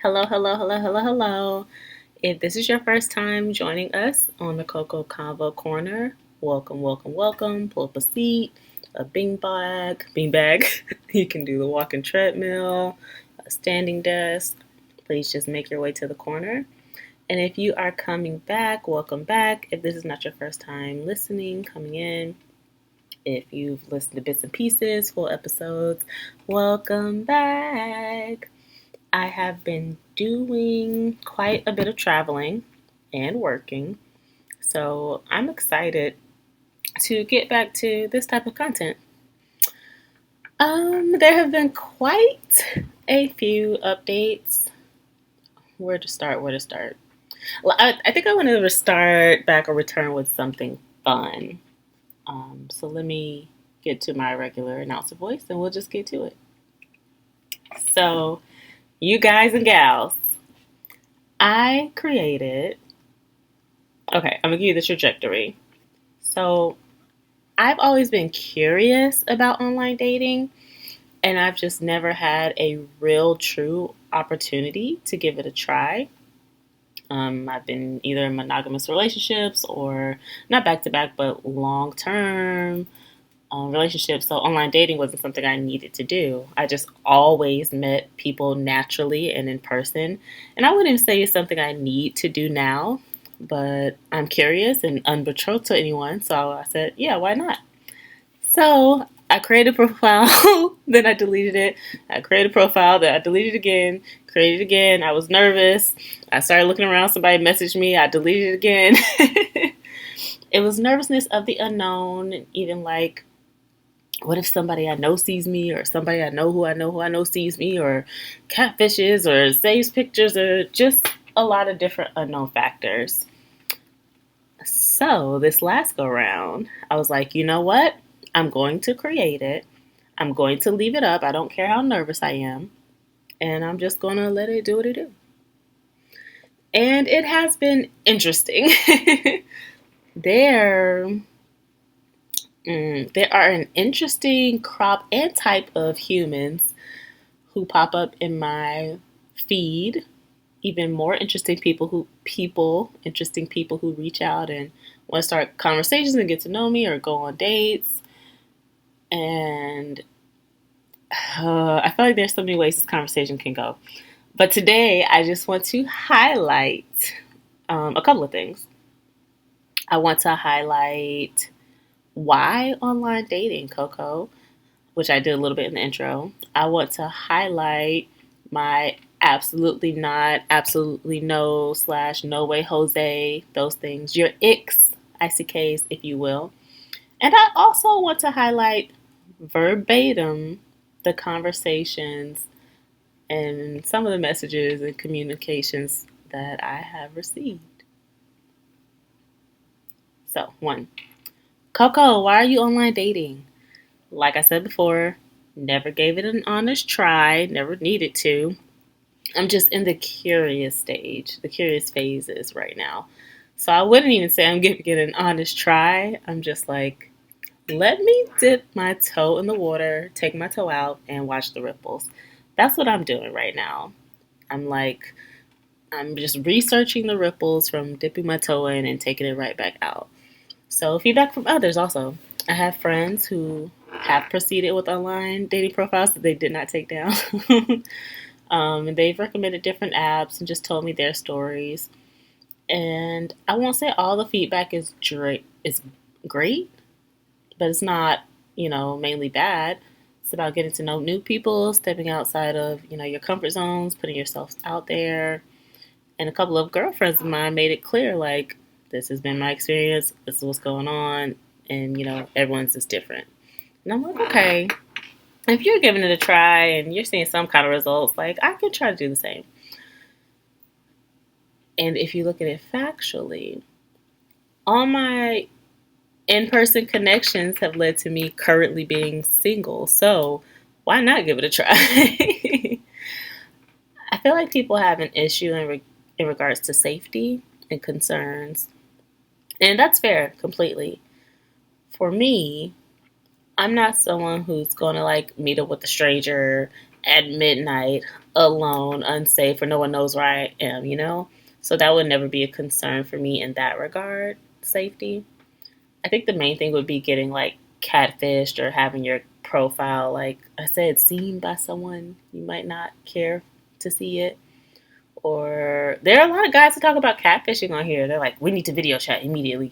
Hello, hello, hello, hello, hello. If this is your first time joining us on the Coco Convo Corner, welcome, welcome, welcome. Pull up a seat, a beanbag. You can do the walking treadmill, a standing desk. Please just make your way to the corner. And if you are coming back, welcome back. If this is not your first time listening, coming in, if you've listened to bits and pieces, full episodes, welcome back. I have been doing quite a bit of traveling and working, so I'm excited to get back to this type of content. There have been quite a few updates. Where to start? Where to start? Well, I think I want to start back or return with something fun. So let me get to my regular announcer voice and we'll just get to it. So, you guys and gals, I created. Okay, I'm gonna give you the trajectory. So, I've always been curious about online dating, and I've just never had a real, true opportunity to give it a try. I've been either in monogamous relationships or not back to back, but long term relationships. So online dating wasn't something I needed to do. I just always met people naturally and in person. And I wouldn't say it's something I need to do now, but I'm curious and unbetrothed to anyone. So I said, yeah, why not? So I created a profile, then I deleted it. I created a profile, then I deleted it again, created it again. I was nervous. I started looking around, somebody messaged me, I deleted it again. It was nervousness of the unknown, even like, what if somebody I know sees me, or somebody I know sees me, or catfishes, or saves pictures, or just a lot of different unknown factors. So this last go round, I was like, you know what? I'm going to create it. I'm going to leave it up. I don't care how nervous I am. And I'm just going to let it do what it do. And it has been interesting. there, there are an interesting crop and type of humans who pop up in my feed. Even more interesting people who reach out and want to start conversations and get to know me or go on dates. And I feel like there's so many ways this conversation can go. But today, I just want to highlight a couple of things. I want to highlight why online dating, Coco, which I did a little bit in the intro. I want to highlight my absolutely not, absolutely no, slash no way Jose, those things, your icks, ICKs, if you will. And I also want to highlight verbatim the conversations and some of the messages and communications that I have received. So, one, Coco, why are you online dating? Like I said before, never gave it an honest try, never needed to. I'm just in the curious stage, the curious phases right now. So I wouldn't even say I'm giving it an honest try. I'm just like, let me dip my toe in the water, take my toe out, and watch the ripples. That's what I'm doing right now. I'm like, I'm just researching the ripples from dipping my toe in and taking it right back out. So, feedback from others also. I have friends who have proceeded with online dating profiles that they did not take down. And they've recommended different apps and just told me their stories. And I won't say all the feedback is great, but it's not, mainly bad. It's about getting to know new people, stepping outside of, your comfort zones, putting yourself out there. And a couple of girlfriends of mine made it clear, like, this has been my experience, this is what's going on, and, everyone's is different. And I'm like, okay, if you're giving it a try and you're seeing some kind of results, like, I can try to do the same. And if you look at it factually, all my in-person connections have led to me currently being single. So why not give it a try? I feel like people have an issue in regards to safety and concerns. And that's fair completely. For me, I'm not someone who's going to like meet up with a stranger at midnight alone, unsafe, or no one knows where I am, you know? So that would never be a concern for me in that regard, safety. I think the main thing would be getting like catfished or having your profile, like I said, seen by someone you might not care to see it. Or there are a lot of guys who talk about catfishing on here. They're like, we need to video chat immediately.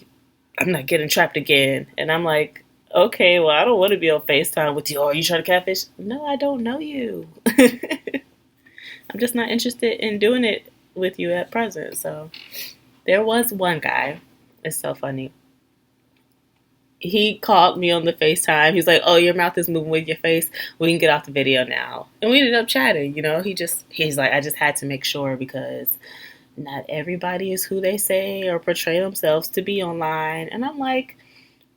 I'm not getting trapped again. And I'm like, okay, well, I don't want to be on FaceTime with you. Oh, are you trying to catfish? No, I don't know you. I'm just not interested in doing it with you at present. So there was one guy. It's so funny. He called me on the FaceTime. He's like, "Oh, your mouth is moving with your face. We can get off the video now." And we ended up chatting. You know, he's like, "I just had to make sure because not everybody is who they say or portray themselves to be online." And I'm like,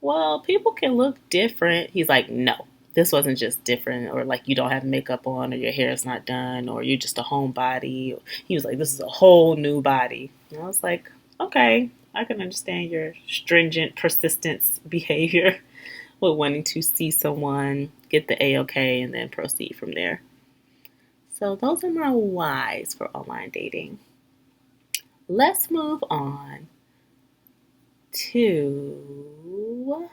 "Well, people can look different." He's like, "No, this wasn't just different, or like you don't have makeup on, or your hair is not done, or you're just a homebody." He was like, "This is a whole new body." And I was like, "Okay, I can understand your stringent persistence behavior with wanting to see someone, get the A-OK, and then proceed from there." So those are my whys for online dating. Let's move on to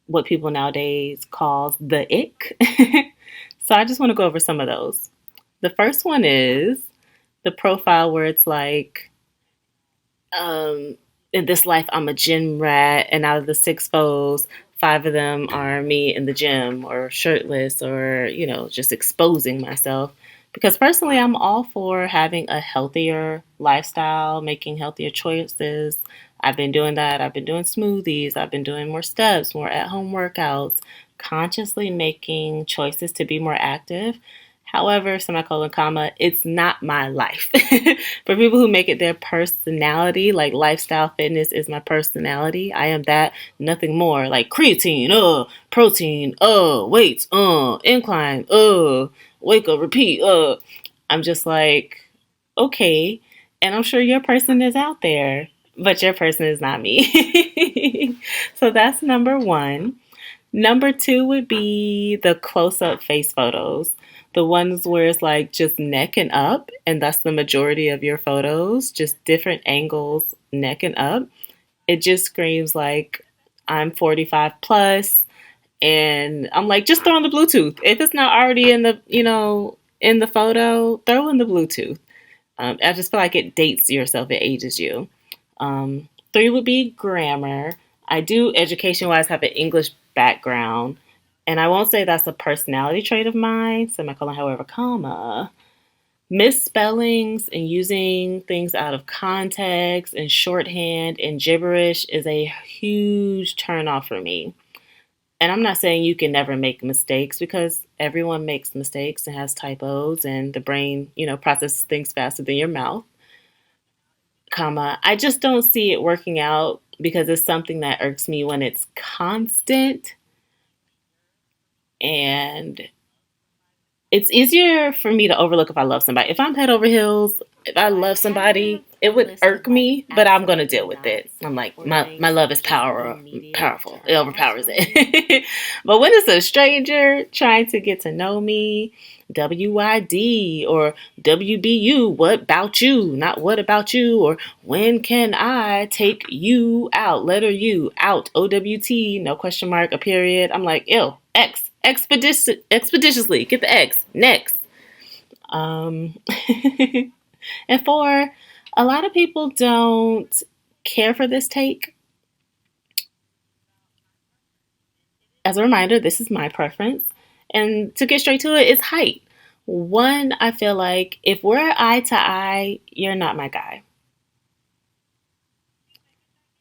what people nowadays call the ick. So I just want to go over some of those. The first one is the profile where it's like, in this life, I'm a gym rat, and out of the six foes, five of them are me in the gym or shirtless or, just exposing myself. Because personally, I'm all for having a healthier lifestyle, making healthier choices. I've been doing that. I've been doing smoothies. I've been doing more steps, more at home workouts, consciously making choices to be more active. However, semicolon, comma, it's not my life. For people who make it their personality, like lifestyle fitness is my personality. I am that, nothing more. Like creatine, protein, weights, incline, wake up, repeat, I'm just like, okay. And I'm sure your person is out there, but your person is not me. So that's number one. Number two would be the close up face photos. The ones where it's like just neck and up, and that's the majority of your photos, just different angles, neck and up. It just screams like I'm 45 plus, and I'm like, just throw in the Bluetooth. If it's not already in the photo, throw in the Bluetooth. I just feel like it dates yourself, it ages you. Three would be grammar. I do education wise have an English background, and I won't say that's a personality trait of mine, semicolon, however, comma. Misspellings and using things out of context and shorthand and gibberish is a huge turnoff for me. And I'm not saying you can never make mistakes because everyone makes mistakes and has typos, and the brain, processes things faster than your mouth, comma. I just don't see it working out because it's something that irks me when it's constant, and it's easier for me to overlook if I love somebody. If I'm head over heels, if I love somebody, it would irk me, but I'm gonna deal with it. I'm like, my love is powerful. It overpowers it. But when it's a stranger trying to get to know me, WYD or WBU, what about you? Not what about you, or when can I take you out? Letter U, out, OWT, no question mark, a period. I'm like, ew, X, expeditiously, get the X, next. Um, and four, a lot of people don't care for this take. As a reminder, this is my preference. And to get straight to it, it's height. One, I feel like if we're eye to eye, you're not my guy.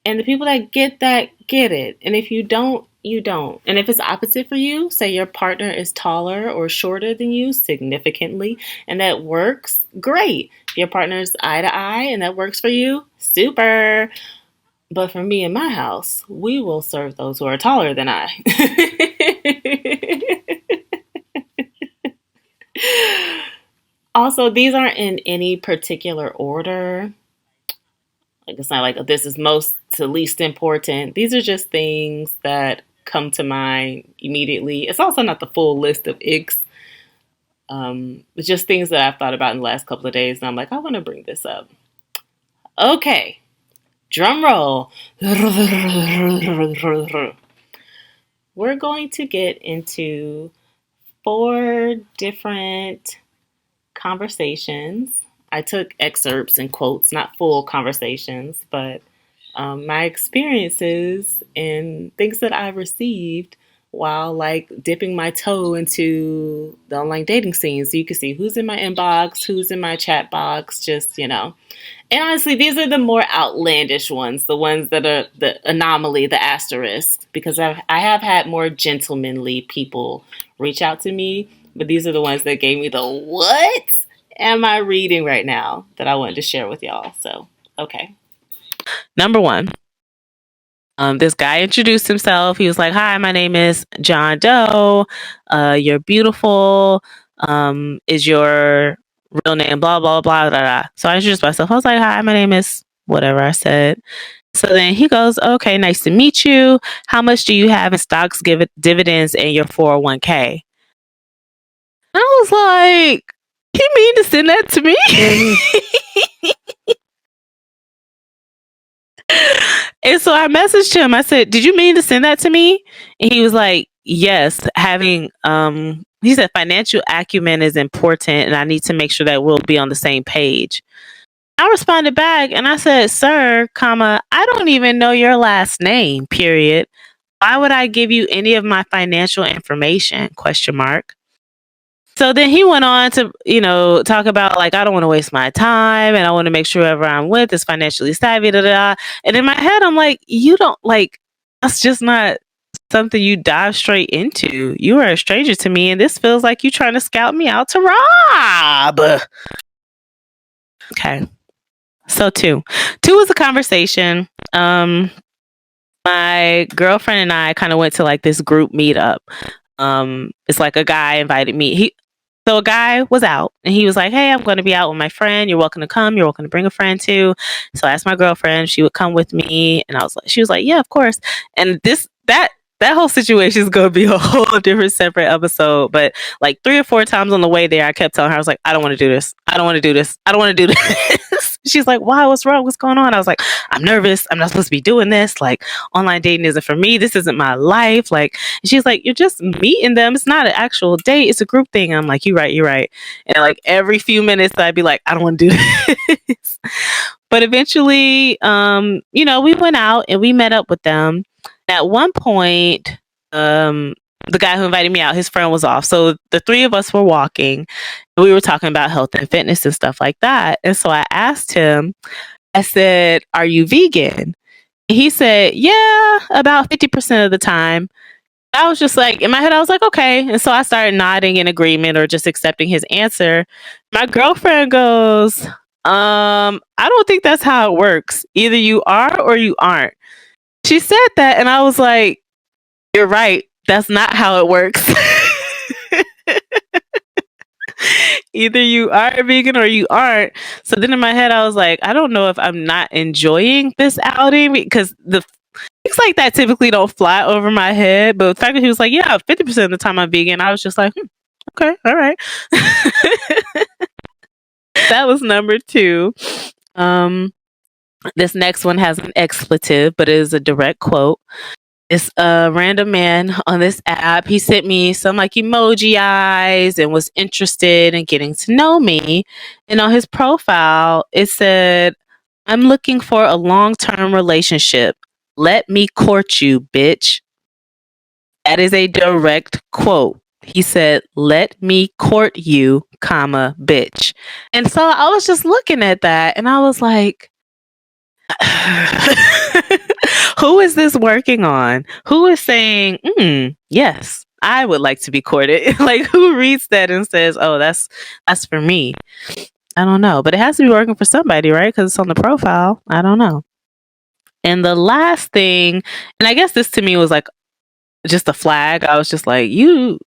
And the people that get it. And if you don't, you don't. And if it's opposite for you, say your partner is taller or shorter than you significantly, and that works, great. If your partner's eye to eye and that works for you, super. But for me in my house, we will serve those who are taller than I. Also, these aren't in any particular order. Like, it's not like this is most to least important. These are just things that come to mind immediately. It's also not the full list of icks. It's just things that I've thought about in the last couple of days, and I'm like, I want to bring this up. Okay, drum roll. We're going to get into 4 different conversations. I took excerpts and quotes, not full conversations, but my experiences and things that I received while like dipping my toe into the online dating scene. So you can see who's in my inbox, who's in my chat box, just, you know. And honestly, these are the more outlandish ones, the ones that are the anomaly, the asterisk, because I have had more gentlemanly people reach out to me, but these are the ones that gave me the what am I reading right now that I wanted to share with y'all. So, okay. Number 1. This guy introduced himself. He was like, "Hi, my name is John Doe. You're beautiful. Is your real name blah, blah, blah, blah, blah." So I introduced myself. I was like, "Hi, my name is whatever," I said. So then he goes, "Okay, nice to meet you. How much do you have in stocks, dividends, and your 401k?" I was like, "You mean to send that to me?" And so I messaged him. I said, "Did you mean to send that to me?" And he was like, "Yes, having he said financial acumen is important and I need to make sure that we'll be on the same page." I responded back and I said, "Sir, comma, I don't even know your last name, period. Why would I give you any of my financial information? Question mark." So then he went on to, you know, talk about like, I don't want to waste my time and I want to make sure whoever I'm with is financially savvy, da, da, da. And in my head, I'm like, you don't like, that's just not something you dive straight into. You are a stranger to me and this feels like you trying to scout me out to rob. Okay. So 2 was a conversation. My girlfriend and I kind of went to like this group meetup. It's like a guy invited me. So a guy was out and he was like, "Hey, I'm going to be out with my friend. You're welcome to come. You're welcome to bring a friend too." So I asked my girlfriend if she would come with me. And she was like, "Yeah, of course." And that whole situation is going to be a whole different separate episode. But like 3 or 4 times on the way there, I kept telling her, I was like, "I don't want to do this. I don't want to do this. I don't want to do this." She's like, "Why? What's wrong? What's going on?" I was like, "I'm nervous. I'm not supposed to be doing this. Like, online dating isn't for me. This isn't my life." Like, and she's like, "You're just meeting them. It's not an actual date. It's a group thing." And I'm like, "You're right. You're right." And like every few minutes, I'd be like, "I don't want to do this." But eventually, you know, we went out and we met up with them. At one point, the guy who invited me out, his friend was off. So the 3 of us were walking. We were talking about health and fitness and stuff like that. And so I asked him, I said, "Are you vegan?" He said, "Yeah, about 50% of the time." I was just like, in my head, I was like, okay. And so I started nodding in agreement or just accepting his answer. My girlfriend goes, I don't think that's how it works. Either you are or you aren't." She said that and I was like, "You're right. That's not how it works." Either you are a vegan or you aren't. So then in my head, I was like, I don't know if I'm not enjoying this outing because the things like that typically don't fly over my head. But the fact that he was like, "Yeah, 50% of the time I'm vegan," I was just like, okay, all right. That was number 2. This next one has an expletive, but it is a direct quote. It's a random man on this app. He sent me some like emoji eyes and was interested in getting to know me. And on his profile, it said, "I'm looking for a long-term relationship. Let me court you, bitch." That is a direct quote. He said, "Let me court you, comma, bitch." And so I was just looking at that and I was like, who is this working on? Who is saying, yes, I would like to be courted? Like, who reads that and says, "Oh, that's for me"? I don't know, but it has to be working for somebody, right? Because it's on the profile. I don't know. And the last thing, and I guess this to me was like just a flag. I was just like,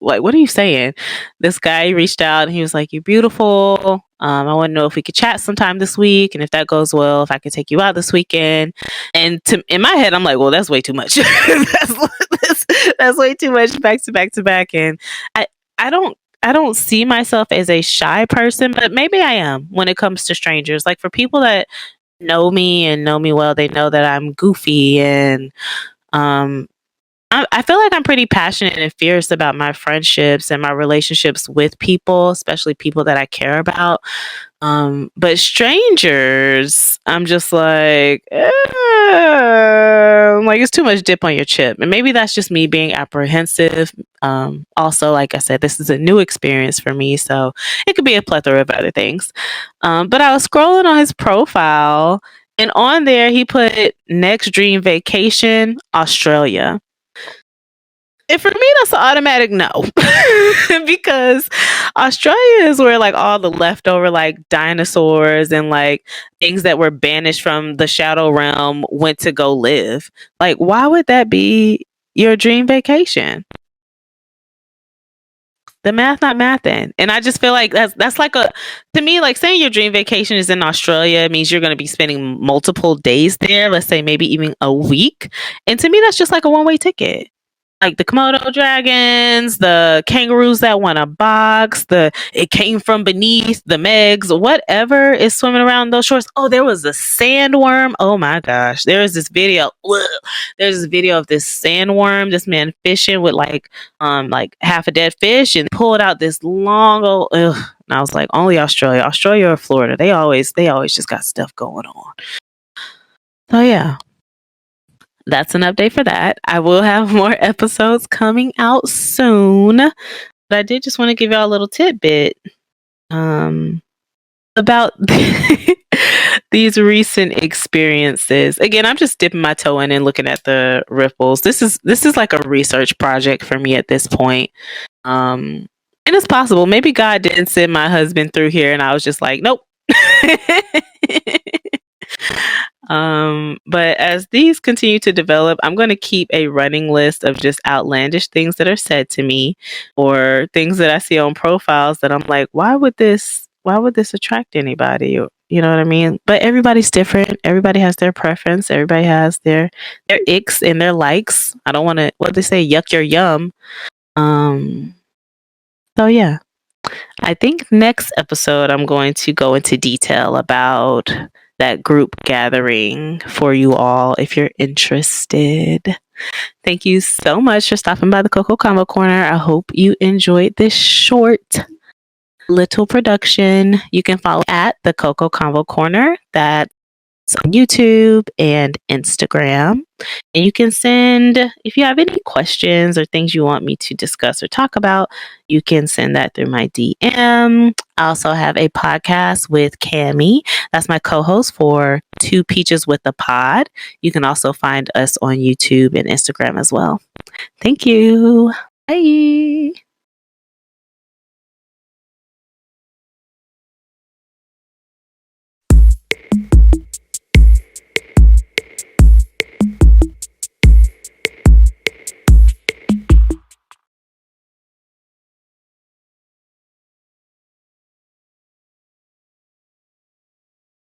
what are you saying? This guy reached out and he was like, "You're beautiful. I want to know if we could chat sometime this week, and if that goes well, if I could take you out this weekend. And in my head, I'm like, well, that's way too much. That's way too much back to back to back. And I don't see myself as a shy person, but maybe I am when it comes to strangers. Like for people that know me and know me well, they know that I'm goofy and um I feel like I'm pretty passionate and fierce about my friendships and my relationships with people, especially people that I care about. But strangers, I'm just like it's too much dip on your chip. And maybe that's just me being apprehensive. Also, like I said, this is a new experience for me, so it could be a plethora of other things. But I was scrolling on his profile, and on there he put next dream vacation, Australia. And for me, that's an automatic no. Because Australia is where like all the leftover like dinosaurs and like things that were banished from the shadow realm went to go live. Like, why would that be your dream vacation? The math not mathing. And I just feel like that's like a to me, like saying your dream vacation is in Australia means you're gonna be spending multiple days there, let's say maybe even a week. And to me that's just like a one-way ticket, like the Komodo dragons, the kangaroos that want a box, the it came from beneath, the Megs, whatever is swimming around those shores. Oh, there was a sandworm. Oh my gosh. There was this video. Ugh. There's this video of this sandworm, this man fishing with like half a dead fish and pulled out this long old ugh. And I was like, only Australia or Florida. They always just got stuff going on. So yeah. That's an update for that. I will have more episodes coming out soon. But I did just want to give y'all a little tidbit about these recent experiences. Again, I'm just dipping my toe in and looking at the ripples. This is like a research project for me at this point. And it's possible. Maybe God didn't send my husband through here and I was just like, nope. But as these continue to develop, I'm going to keep a running list of just outlandish things that are said to me or things that I see on profiles that I'm like, why would this attract anybody? Or, you know what I mean? But everybody's different. Everybody has their preference. Everybody has their icks and their likes. I don't want to, what they say, yuck your yum. So yeah, I think next episode, I'm going to go into detail about that group gathering for you all if you're interested. Thank you so much for stopping by the Coco Convo Corner. I hope you enjoyed this short little production. You can follow at the Coco Convo Corner. That's on YouTube and Instagram. And you can send, if you have any questions or things you want me to discuss or talk about, you can send that through my DM. I also have a podcast with Cammie. That's my co-host for Two Peaches with a Pod. You can also find us on YouTube and Instagram as well. Thank you. Bye.